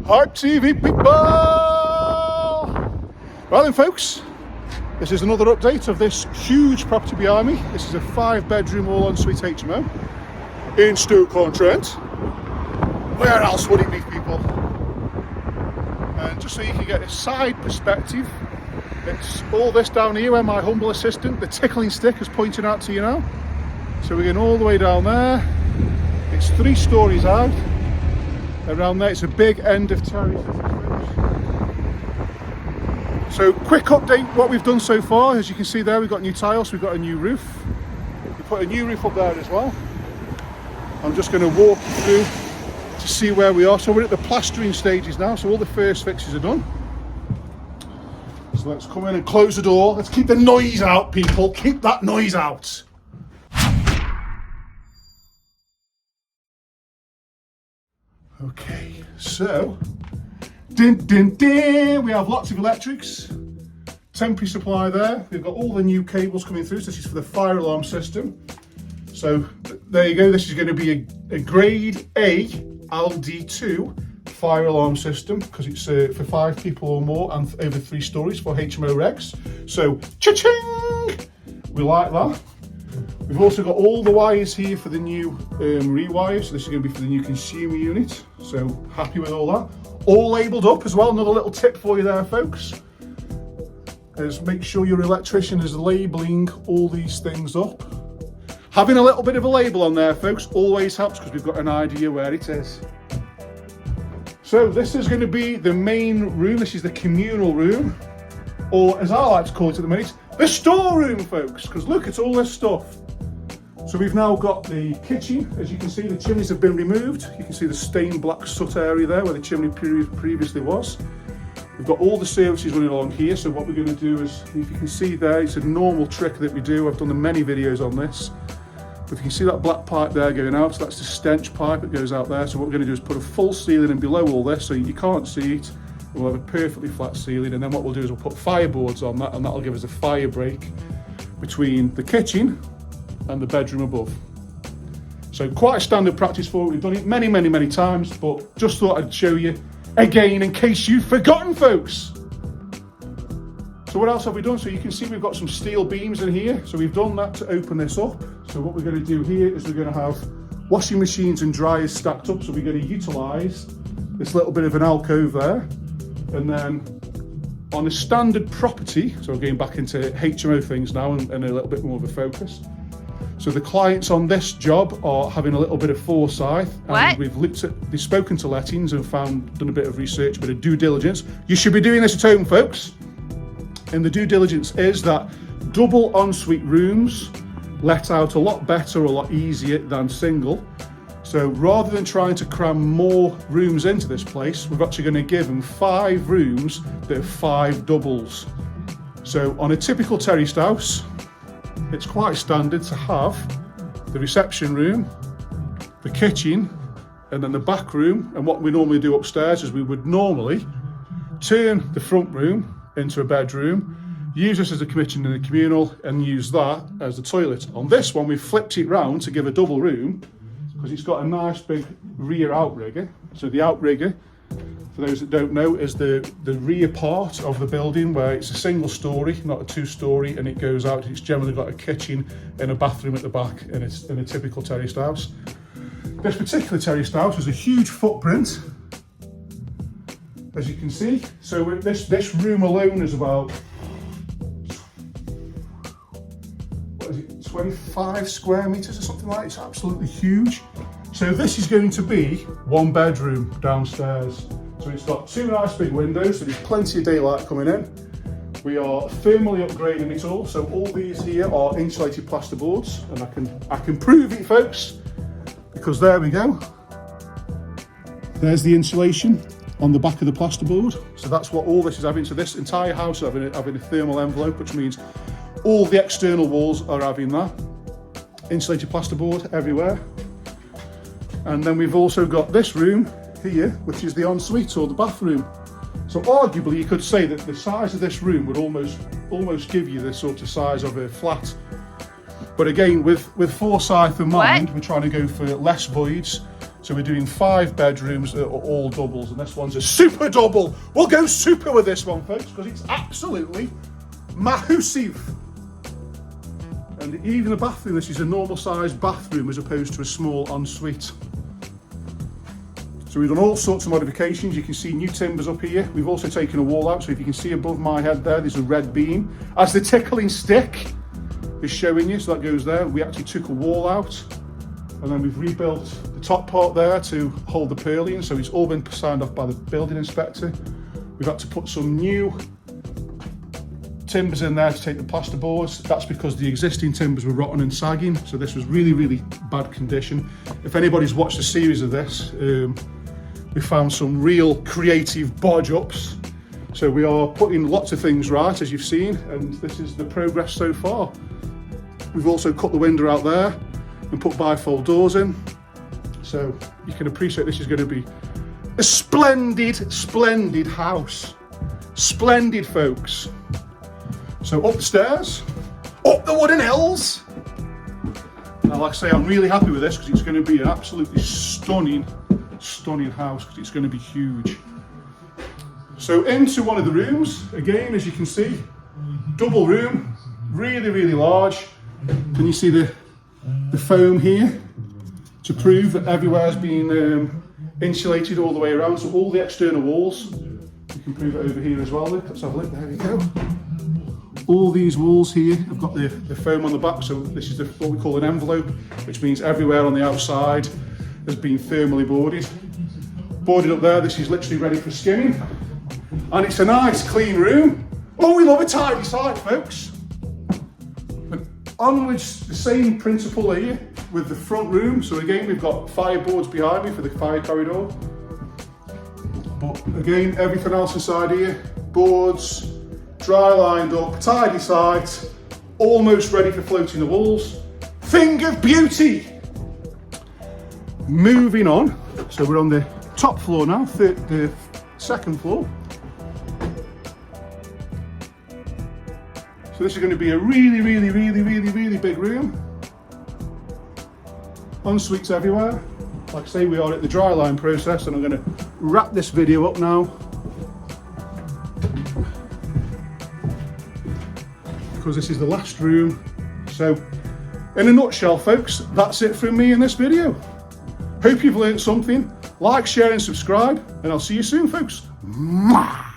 Hype TV people! Right then folks, this is another update of this huge property behind me. This is a 5-bedroom all-ensuite HMO in Stoke-on-Trent. Where else would it be, people? And just so you can get a side perspective, it's all this down here where my humble assistant, the tickling stick, is pointing out to you now. So we're going all the way down there. It's 3 stories high. Around there, it's a big end of terrace. So quick update, what we've done so far. As you can see there, we've got new tiles, we've got a new roof. We put a new roof up there as well. I'm just going to walk you through to see where we are. So we're at the plastering stages now, so all the first fixtures are done. So let's come in and close the door. Let's keep the noise out, people. Keep that noise out. Okay, so we have lots of electrics, temporary supply there. We've got all the new cables coming through. So this is for the fire alarm system. So there you go. This is going to be a grade A LD2 fire alarm system because it's for 5 people or more and over 3 stories for HMO regs. So cha-ching! We like that. We've also got all the wires here for the new rewires. So this is going to be for the new consumer unit. So happy with all that. All labelled up as well. Another little tip for you there, folks, is make sure your electrician is labelling all these things up. Having a little bit of a label on there, folks, always helps because we've got an idea where it is. So this is going to be the main room. This is the communal room, or as I like to call it at the minute, the storeroom, folks, because look at all this stuff. So we've now got the kitchen. As you can see, the chimneys have been removed. You can see the stained black soot area there where the chimney previously was. We've got all the services running along here. So what we're going to do is, if you can see there, it's a normal trick that we do. I've done many videos on this. But if you can see that black pipe there going out, so that's the stench pipe that goes out there. So what we're going to do is put a full ceiling in below all this so you can't see it. We'll have a perfectly flat ceiling, and then what we'll do is we'll put fireboards on that, and that'll give us a fire break between the kitchen and the bedroom above. So quite a standard practice for it. We've done it many, many, many times, but just thought I'd show you again in case you've forgotten, folks. So what else have we done? So you can see we've got some steel beams in here. So we've done that to open this up. So what we're going to do here is we're going to have washing machines and dryers stacked up. So we're going to utilise this little bit of an alcove there. And then on a standard property, so we're going back into HMO things now and a little bit more of a focus. So the clients on this job are having a little bit of foresight, and they've spoken to lettings and done a bit of research, a bit of due diligence. You should be doing this at home, folks. And the due diligence is that double ensuite rooms let out a lot better, a lot easier than single. So rather than trying to cram more rooms into this place, we're actually going to give them 5 rooms that are 5 doubles. So on a typical terraced house, it's quite standard to have the reception room, the kitchen, and then the back room. And what we normally do upstairs is we would normally turn the front room into a bedroom, use this as a kitchen in the communal, and use that as the toilet. On this one, we've flipped it round to give a double room because it's got a nice big rear outrigger. So the outrigger, for those that don't know, is the rear part of the building where it's a single story, not a 2-story, and it goes out. It's generally got a kitchen and a bathroom at the back, and it's in a typical terraced house. This particular terraced house has a huge footprint, as you can see. So this room alone is about, what is it, 25 square meters or something like that. It's absolutely huge. So this is going to be 1 bedroom downstairs. So it's got 2 nice big windows, so there's plenty of daylight coming in. We are thermally upgrading it all. So all these here are insulated plasterboards, and I can prove it, folks, because there we go. There's the insulation on the back of the plasterboard. So that's what all this is having. So this entire house is having a thermal envelope, which means all the external walls are having that. Insulated plasterboard everywhere. And then we've also got this room here, which is the ensuite or the bathroom. So arguably you could say that the size of this room would almost give you the sort of size of a flat. But again, with foresight in mind, we're trying to go for less voids So we're doing 5 bedrooms that are all doubles, and this one's a super double. We'll go super with this one, folks, because it's absolutely massive. And even the bathroom, this is a normal sized bathroom as opposed to a small ensuite. So we've done all sorts of modifications. You can see new timbers up here. We've also taken a wall out, so if you can see above my head there's a red beam. As the tickling stick is showing you, so that goes there. We actually took a wall out, and then we've rebuilt the top part there to hold the purlin, so it's all been signed off by the building inspector. We've had to put some new timbers in there to take the plasterboards. That's because the existing timbers were rotten and sagging, so this was really, really bad condition. If anybody's watched a series of this, we found some real creative bodge ups. So we are putting lots of things right, as you've seen, and this is the progress so far. We've also cut the window out there and put bifold doors in. So you can appreciate this is going to be a splendid, splendid house. Splendid, folks. So up the stairs, up the wooden hills. Now, like I say, I'm really happy with this because it's going to be an absolutely stunning house, because it's going to be huge. So into one of the rooms, again, as you can see, double room, really, really large. Can you see the foam here to prove that everywhere has been insulated all the way around, so all the external walls, you can prove it over here as well. Let's have a look, there we go. All these walls here have got the foam on the back, so this is what we call an envelope, which means everywhere on the outside has been thermally boarded. Boarded up there, this is literally ready for skimming. And it's a nice clean room. Oh, we love a tidy site, folks. And onwards, the same principle here with the front room. So again, we've got fireboards behind me for the fire corridor. But again, everything else inside here, boards, dry lined up, tidy site, almost ready for floating the walls. Thing of beauty. Moving on, so we're on the top floor now, the second floor. So this is going to be a really, really, really, really, really big room. En-suites everywhere. Like I say, we are at the dry line process, and I'm going to wrap this video up now, because this is the last room. So in a nutshell, folks, that's it from me in this video. Hope you've learned something. Like, share and subscribe, and I'll see you soon, folks. Mwah!